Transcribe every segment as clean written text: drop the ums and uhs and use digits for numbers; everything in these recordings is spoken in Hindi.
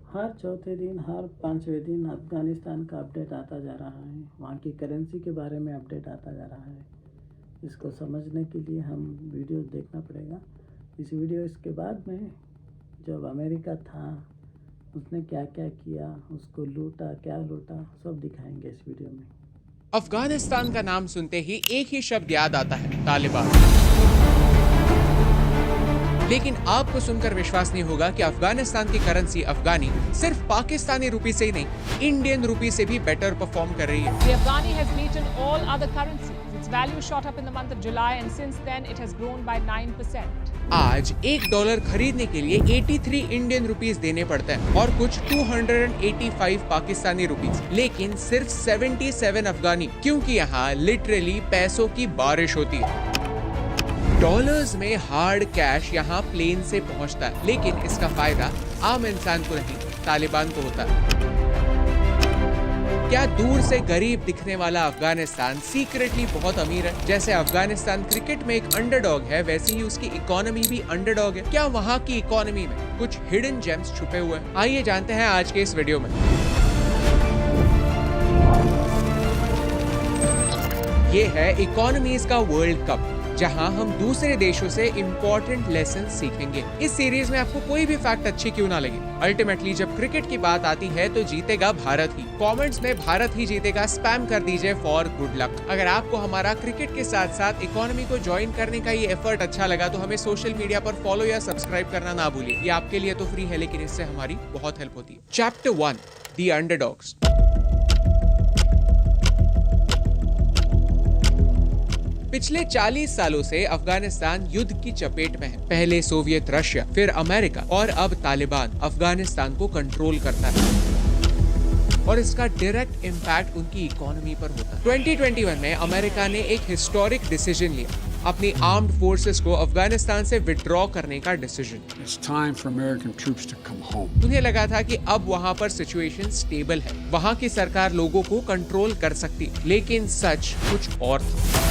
हर चौथे दिन, हर पाँचवें दिन अफ़गानिस्तान का अपडेट आता जा रहा है। वहाँ की करेंसी के बारे में अपडेट आता जा रहा है। इसको समझने के लिए हम वीडियो देखना पड़ेगा। इस वीडियो इसके बाद में जब अमेरिका था उसने क्या क्या किया, उसको लूटा, क्या लूटा, सब दिखाएंगे इस वीडियो में। अफगानिस्तान का नाम सुनते ही एक ही शब्द याद आता है, तालिबान। लेकिन आपको सुनकर विश्वास नहीं होगा कि अफगानिस्तान की करेंसी अफगानी सिर्फ पाकिस्तानी रुपी से ही नहीं, इंडियन रुपी से भी बेटर परफॉर्म कर रही है। The Afghani has beaten all other currencies. Its value shot up in the month of July and since then it has grown by 9%. आज $1 खरीदने के लिए 83 इंडियन रुपीस देने पड़ते हैं और कुछ 285 पाकिस्तानी रुपीस, लेकिन सिर्फ 77 अफगानी, क्योंकि यहाँ लिटरली पैसों की बारिश होती है। डॉलर्स में हार्ड कैश यहाँ प्लेन से पहुंचता है, लेकिन इसका फायदा आम इंसान को नहीं, तालिबान को होता है। क्या दूर से गरीब दिखने वाला अफगानिस्तान सीक्रेटली बहुत अमीर है? जैसे अफगानिस्तान क्रिकेट में एक अंडरडॉग है, वैसे ही उसकी इकोनॉमी भी अंडरडॉग है। क्या वहाँ की इकोनॉमी में कुछ हिडन जेम्स छुपे हुए हैं? आइए जानते हैं आज के इस वीडियो में। ये है इकोनॉमीज का वर्ल्ड कप, जहां हम दूसरे देशों से इंपॉर्टेंट लेसन सीखेंगे। इस सीरीज में आपको कोई भी फैक्ट अच्छी क्यों ना लगे, अल्टीमेटली जब क्रिकेट की बात आती है तो जीतेगा भारत ही। कमेंट्स में भारत ही जीतेगा स्पैम कर दीजिए फॉर गुड लक। अगर आपको हमारा क्रिकेट के साथ साथ इकोनॉमी को ज्वाइन करने का ये एफर्ट अच्छा लगा तो हमें सोशल मीडिया पर फॉलो या सब्सक्राइब करना ना भूलिए। ये आपके लिए तो फ्री है, लेकिन इससे हमारी बहुत हेल्प होती है। Chapter 1, the underdogs. पिछले 40 सालों से अफगानिस्तान युद्ध की चपेट में है। पहले सोवियत रशिया, फिर अमेरिका और अब तालिबान अफगानिस्तान को कंट्रोल करता है और इसका डायरेक्ट इम्पैक्ट उनकी इकोनॉमी पर होता है। 2021 में अमेरिका ने एक हिस्टोरिक डिसीजन लिया, अपनी आर्म्ड फोर्सेस को अफगानिस्तान से विड्रॉ करने का डिसीजन। उन्हें लगा था कि अब वहां पर सिचुएशन स्टेबल है, वहां की सरकार लोगों को कंट्रोल कर सकती, लेकिन सच कुछ और था।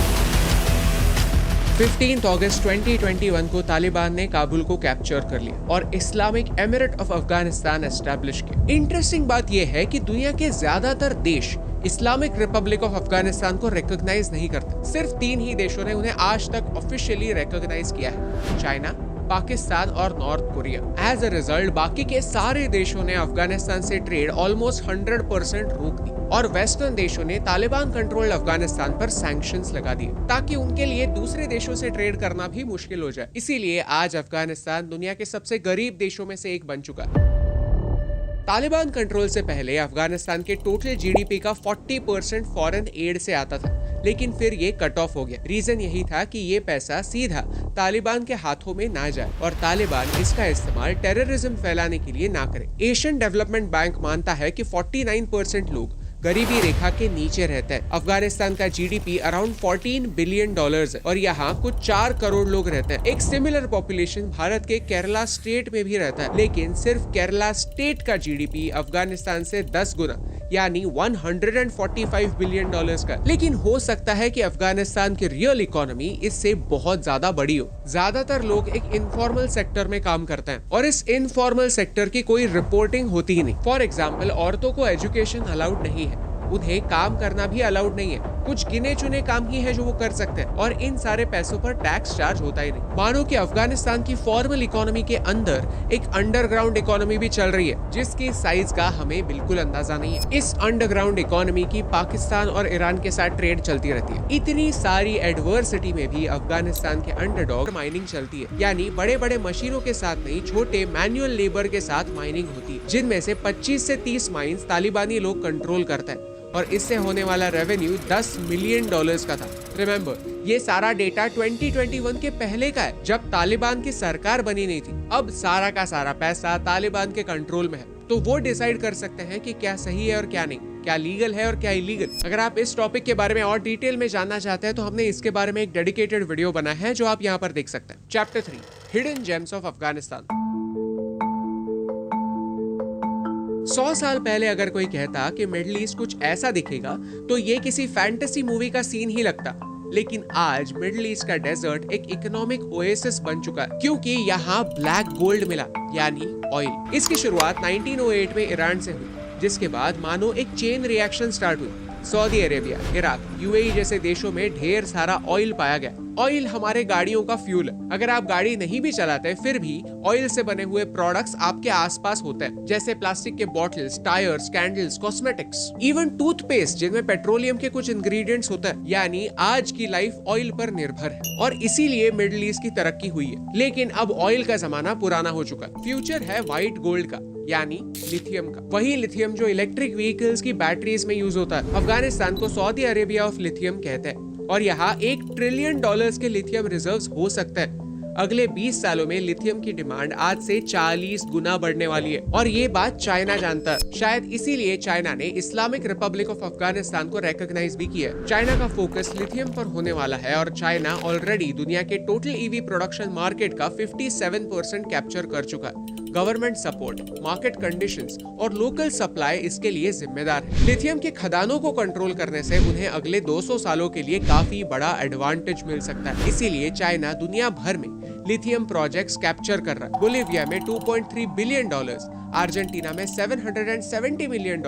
15 अगस्त 2021 को तालिबान ने काबुल को कैप्चर कर लिया और Islamic emirate of Afghanistan establish किया। इंटरेस्टिंग बात यह है कि दुनिया के ज्यादातर देश इस्लामिक रिपब्लिक ऑफ अफगानिस्तान को रिकॉग्नाइज नहीं करते। सिर्फ 3 ही देशों ने उन्हें आज तक ऑफिशियली रिकॉग्नाइज किया है, चाइना, पाकिस्तान और North Korea. As a result बाकी के सारे देशों ने अफगानिस्तान से ट्रेड ऑलमोस्ट 100% रोक दी और वेस्टर्न देशों ने तालिबान कंट्रोल्ड अफगानिस्तान पर सैंक्शंस लगा दिए ताकि उनके लिए दूसरे देशों से ट्रेड करना भी मुश्किल हो जाए। इसीलिए आज अफगानिस्तान दुनिया के सबसे गरीब देशों में से एक बन चुका है। तालिबान कंट्रोल से पहले अफगानिस्तान के टोटल जीडीपी का 40% फॉरेन एड से आता था, लेकिन फिर ये कट ऑफ हो गया। रीजन यही था कि ये पैसा सीधा तालिबान के हाथों में ना जाए और तालिबान इसका इस्तेमाल टेररिज्म फैलाने के लिए ना करे। एशियन डेवलपमेंट बैंक मानता है कि 49% लोग गरीबी रेखा के नीचे रहता है। अफगानिस्तान का जीडीपी अराउंड $14 बिलियन है और यहाँ कुछ 4 करोड़ लोग रहते हैं। एक सिमिलर पॉपुलेशन भारत के केरला स्टेट में भी रहता है, लेकिन सिर्फ केरला स्टेट का जीडीपी अफगानिस्तान से 10 गुना यानी $145 बिलियन का। लेकिन हो सकता है कि अफगानिस्तान की रियल इकोनॉमी इससे बहुत ज्यादा बड़ी हो। ज्यादातर लोग एक इनफॉर्मल सेक्टर में काम करते हैं और इस इनफॉर्मल सेक्टर की कोई रिपोर्टिंग होती ही नहीं। फॉर एग्जाम्पल, औरतों को एजुकेशन अलाउड नहीं है, उन्हें काम करना भी अलाउड नहीं है। कुछ गिने चुने काम ही है जो वो कर सकते हैं और इन सारे पैसों पर टैक्स चार्ज होता ही नहीं। मानो कि अफगानिस्तान की फॉर्मल इकोनॉमी के अंदर एक अंडरग्राउंड इकोनॉमी भी चल रही है, जिसकी साइज का हमें बिल्कुल अंदाजा नहीं है। इस अंडरग्राउंड इकोनॉमी की पाकिस्तान और ईरान के साथ ट्रेड चलती रहती है। इतनी सारी एडवर्सिटी में भी अफगानिस्तान के अंडरडॉग माइनिंग चलती है, यानी बड़े बड़े मशीनों के साथ नहीं, छोटे मैनुअल लेबर के साथ माइनिंग होती है, जिनमें से 25 से 30 माइंस तालिबानी लोग कंट्रोल करते हैं और इससे होने वाला रेवेन्यू $10 मिलियन का था। रिमेंबर, ये सारा डेटा 2021 के पहले का है, जब तालिबान की सरकार बनी नहीं थी। अब सारा का सारा पैसा तालिबान के कंट्रोल में है, तो वो डिसाइड कर सकते हैं कि क्या सही है और क्या नहीं, क्या लीगल है और क्या इलीगल। अगर आप इस टॉपिक के बारे में और डिटेल में जानना चाहते हैं तो हमने इसके बारे में एक डेडिकेटेड वीडियो बनाया है जो आप यहाँ पर देख सकते हैं। Chapter 3, hidden gems of Afghanistan. 100 साल पहले अगर कोई कहता कि मिडिल ईस्ट कुछ ऐसा दिखेगा तो ये किसी फैंटेसी मूवी का सीन ही लगता। लेकिन आज मिडिल ईस्ट का डेजर्ट एक इकोनॉमिक ओएसिस बन चुका है क्योंकि यहाँ ब्लैक गोल्ड मिला, यानी ऑयल। इसकी शुरुआत 1908 में ईरान से हुई, जिसके बाद मानो एक चेन रिएक्शन स्टार्ट हुई। सऊदी अरेबिया, इराक, यूएई जैसे देशों में ढेर सारा ऑयल पाया गया। ऑयल हमारे गाड़ियों का फ्यूल है। अगर आप गाड़ी नहीं भी चलाते फिर भी ऑयल से बने हुए प्रोडक्ट्स आपके आसपास होते हैं, जैसे प्लास्टिक के bottles, tyres, candles, cosmetics, even toothpaste जिनमें पेट्रोलियम के कुछ इंग्रेडिएंट्स होते हैं। यानी आज की लाइफ ऑयल पर निर्भर है और इसीलिए मिडिल ईस्ट की तरक्की हुई है। लेकिन अब ऑयल का जमाना पुराना हो चुका है। फ्यूचर है व्हाइट गोल्ड का, यानी लिथियम का। वही लिथियम जो इलेक्ट्रिक व्हीकल्स की बैटरीज में यूज होता है। अफगानिस्तान को सऊदी अरेबिया ऑफ लिथियम कहते हैं और यहाँ $1 ट्रिलियन के लिथियम रिजर्व्स हो सकते हैं। अगले 20 सालों में लिथियम की डिमांड आज से 40 गुना बढ़ने वाली है और ये बात चाइना जानता है। शायद इसीलिए चाइना ने इस्लामिक रिपब्लिक ऑफ अफगानिस्तान को रिकॉग्नाइज भी किया है। चाइना का फोकस लिथियम पर होने वाला है और चाइना ऑलरेडी दुनिया के टोटल ईवी प्रोडक्शन मार्केट का 57% कैप्चर कर चुका है। गवर्नमेंट सपोर्ट, मार्केट कंडीशंस और लोकल सप्लाई इसके लिए जिम्मेदार है। लिथियम के खदानों को कंट्रोल करने से उन्हें अगले 200 सालों के लिए काफी बड़ा एडवांटेज मिल सकता है। इसीलिए चाइना दुनिया भर में लिथियम प्रोजेक्ट्स कैप्चर कर रहा है। बोलिविया में $2.3 बिलियन, अर्जेंटीना में $770 मिलियन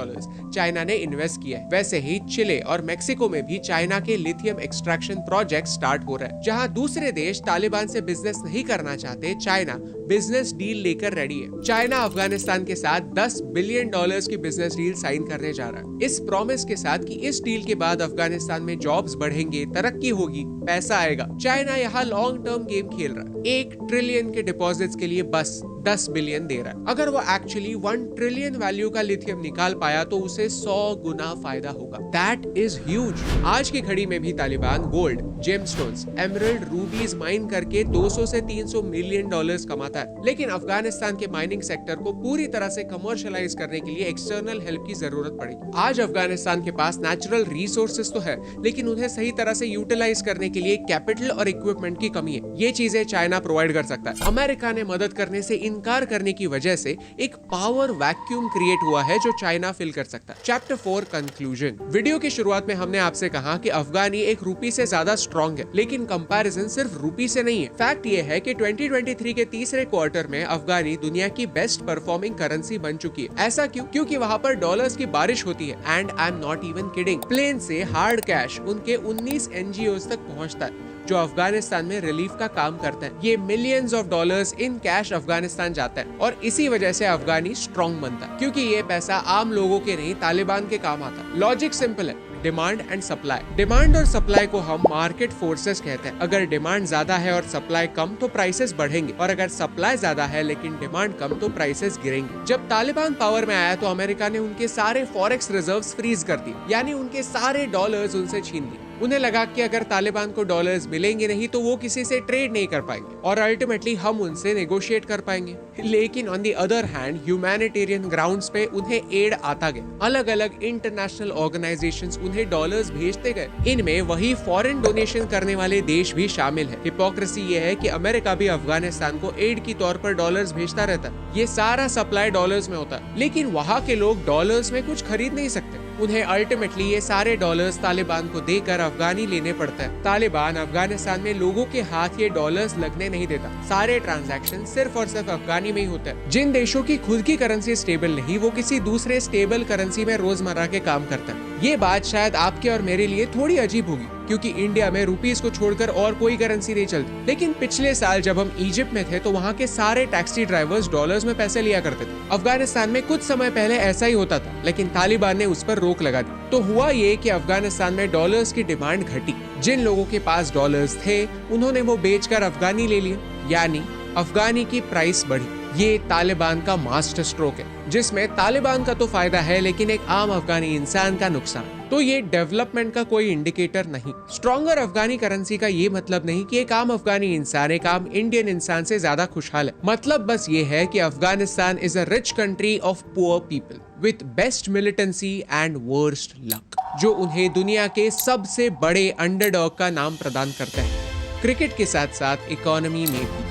चाइना ने इन्वेस्ट किया है। वैसे ही चिले और मेक्सिको में भी चाइना के लिथियम एक्सट्रैक्शन प्रोजेक्ट स्टार्ट हो रहा है। जहां दूसरे देश तालिबान से बिजनेस नहीं करना चाहते, चाइना बिजनेस डील लेकर रेडी है। चाइना अफगानिस्तान के साथ $10 बिलियन की बिजनेस डील साइन करने जा रहा है, इस प्रॉमिस के साथ कि इस डील के बाद अफगानिस्तान में जॉब्स बढ़ेंगे, तरक्की होगी, पैसा आएगा। चाइना यहाँ लॉन्ग टर्म गेम खेल रहा है। $1 ट्रिलियन के डिपॉजिट्स के लिए बस $10 बिलियन दे रहा है। अगर वो एक्चुअली $1 ट्रिलियन वैल्यू का लिथियम निकाल पाया तो उसे 100 गुना फायदा होगा। That is huge. आज की घड़ी में भी Taliban gold, gemstones, emerald, रूबीज mine करके $200 से $300 मिलियन कमाता है। लेकिन अफगानिस्तान के माइनिंग सेक्टर को पूरी तरह से कमर्शियलाइज करने के लिए एक्सटर्नल हेल्प की जरूरत पड़ेगी। आज अफगानिस्तान के पास नेचुरल रिसोर्सेज तो है, लेकिन उन्हें सही तरह से यूटिलाइज करने के लिए कैपिटल और इक्विपमेंट की कमी है। ये चीजें चाइना प्रोवाइड कर सकता है। अमेरिका ने मदद करने से इनकार करने की वजह से एक पावर वैक्यूम क्रिएट हुआ है जो चाइना फिल कर सकता है। Chapter 4 conclusion. वीडियो की शुरुआत में हमने आपसे कहा कि अफगानी एक रूपी से ज्यादा स्ट्रॉन्ग है, लेकिन कंपैरिजन सिर्फ रूपी से नहीं है। फैक्ट ये है कि 2023 के तीसरे क्वार्टर में अफगानी दुनिया की बेस्ट परफॉर्मिंग करेंसी बन चुकी है। ऐसा क्यों? क्योंकि वहाँ पर डॉलर्स की बारिश होती है and I am not even kidding. Plane से हार्ड कैश उनके 19 NGOs तक पहुँचता है जो अफगानिस्तान में रिलीफ का काम करते हैं। ये millions of dollars in cash Afghanistan जाता है और इसी वजह से अफगानी स्ट्रॉन्ग बनता है, क्योंकि ये पैसा आम लोगों के नहीं तालिबान के काम आता है। लॉजिक सिंपल है, डिमांड एंड सप्लाई। डिमांड और सप्लाई को हम मार्केट फोर्सेस कहते हैं। अगर डिमांड ज्यादा है और सप्लाई कम तो प्राइसेस बढ़ेंगे, और अगर सप्लाई ज्यादा है लेकिन डिमांड कम तो प्राइसेस गिरेंगे। जब तालिबान पावर में आया तो अमेरिका ने उनके सारे फॉरेक्स रिजर्व्स फ्रीज कर दिए, यानी उनके सारे डॉलर्स उनसे छीन लिए। उन्हें लगा कि अगर तालिबान को डॉलर्स मिलेंगे नहीं तो वो किसी से ट्रेड नहीं कर पाएंगे और अल्टीमेटली हम उनसे नेगोशिएट कर पाएंगे। लेकिन on the other hand humanitarian grounds पे उन्हें एड आता गया। अलग अलग इंटरनेशनल ऑर्गेनाइजेशंस उन्हें डॉलर्स भेजते गए। इनमें वही फॉरेन डोनेशन करने वाले देश भी शामिल है। हिपोक्रेसी ये है कि अमेरिका भी अफगानिस्तान को एड की तौर पर डॉलर्स भेजता रहता है। ये सारा सप्लाई डॉलर्स में होता है, लेकिन वहाँ के लोग डॉलर्स में कुछ खरीद नहीं सकते। उन्हें अल्टीमेटली ये सारे डॉलर्स तालिबान को देकर अफगानी लेने पड़ता है। तालिबान अफगानिस्तान में लोगों के हाथ ये डॉलर्स लगने नहीं देता। सारे ट्रांजैक्शन सिर्फ और सिर्फ अफगानी में ही होता है। जिन देशों की खुद की करेंसी स्टेबल नहीं, वो किसी दूसरे स्टेबल करेंसी में रोजमर्रा के काम करता है। ये बात शायद आपके और मेरे लिए थोड़ी अजीब होगी, क्योंकि इंडिया में रुपीस को छोड़कर और कोई करेंसी नहीं चलती। लेकिन पिछले साल जब हम इजिप्ट में थे तो वहाँ के सारे टैक्सी ड्राइवर्स डॉलर्स में पैसे लिया करते थे। अफगानिस्तान में कुछ समय पहले ऐसा ही होता था, लेकिन तालिबान ने उस पर रोक लगा दी। तो हुआ ये कि अफगानिस्तान में डॉलर्स की डिमांड घटी। जिन लोगों के पास डॉलर्स थे उन्होंने वो बेचकर अफगानी ले लिए, यानी अफगानी की प्राइस बढ़ी। ये तालिबान का मास्टर स्ट्रोक है, जिसमें तालिबान का तो फायदा है लेकिन एक आम अफगानी इंसान का नुकसान। तो ये डेवलपमेंट का कोई इंडिकेटर नहीं। स्ट्रॉन्गर अफगानी करेंसी का ये मतलब नहीं कि एक आम अफगानी इंसान एक आम इंडियन इंसान से ज्यादा खुशहाल है। मतलब बस ये है कि Afghanistan is a rich country of poor people with best militancy and worst luck, जो उन्हें दुनिया के सबसे बड़े अंडरडॉग का नाम प्रदान करता है। क्रिकेट के साथ साथ इकोनॉमी में भी।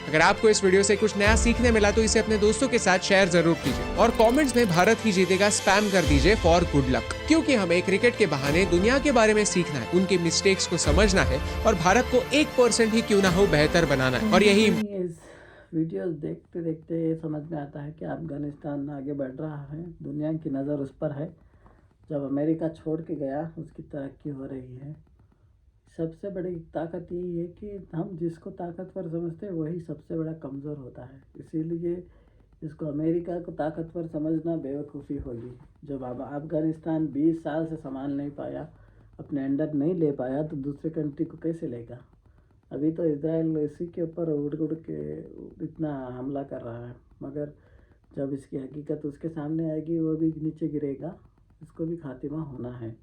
अगर आपको इस वीडियो से कुछ नया सीखने मिला तो इसे अपने दोस्तों के साथ शेयर जरूर कीजिए और कमेंट्स में भारत ही जीतेगा स्पैम कर दीजिए फॉर गुड लक, क्योंकि हमें क्रिकेट के बहाने दुनिया के बारे में सीखना है, उनके मिस्टेक्स को समझना है और भारत को 1% ही क्यों ना हो बेहतर बनाना है। और यही इस वीडियोस देखते देखते ये समझ में आता है कि अफगानिस्तान आगे बढ़ रहा है, दुनिया की नज़र उस पर है। जब अमेरिका छोड़ के गया उसकी तरक्की हो रही है। सबसे बड़ी ताकत यही है कि हम जिसको ताकतवर समझते हैं वही सबसे बड़ा कमज़ोर होता है। इसीलिए इसको अमेरिका को ताकतवर समझना बेवकूफ़ी होगी। जब अब अफगानिस्तान 20 साल से संभाल नहीं पाया, अपने अंडर नहीं ले पाया, तो दूसरे कंट्री को कैसे लेगा। अभी तो इजराइल इसी के ऊपर उड़ उड़ के इतना हमला कर रहा है, मगर जब इसकी हकीकत उसके सामने आएगी वो भी नीचे गिरेगा, इसको भी खात्मा होना है।